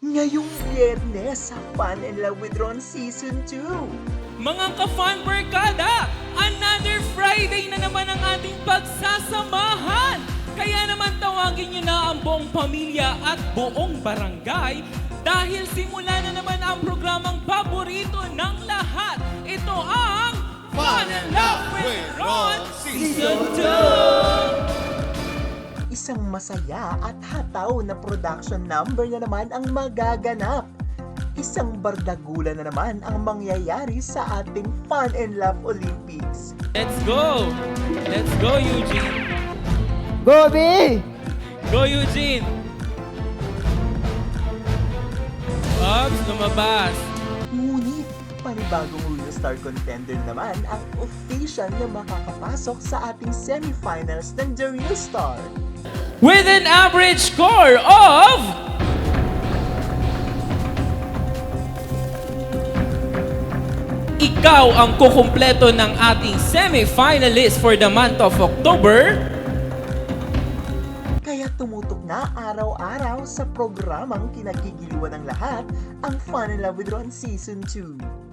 Ngayong Biyernes sa Fun and Love with Ron Season 2. Mga ka-fun barkada, another Friday na naman ang ating pagsasamahan. Kaya naman tawagin niyo na ang buong pamilya at buong barangay dahil simula na naman ang programang paborito ng lahat. Ito ang Fun and Love with Ron Season 2! Isang masaya at hataw na production number na naman ang magaganap. Isang bardagulan na naman ang mangyayari sa ating Fun and Love Olympics. Let's go! Let's go, Eugene! Go, B! Go, Eugene! Ops, lumabas! Ngunit, panibagong Real Star contender naman ang official na makakapasok sa ating semifinals ng The Real Star. With an average score of... Ikaw ang kukumpleto ng ating semi-finalist for the month of October. Kaya tumutok na araw-araw sa programang kinagigiliwan ng lahat, ang Fun and Love with Ron Season 2.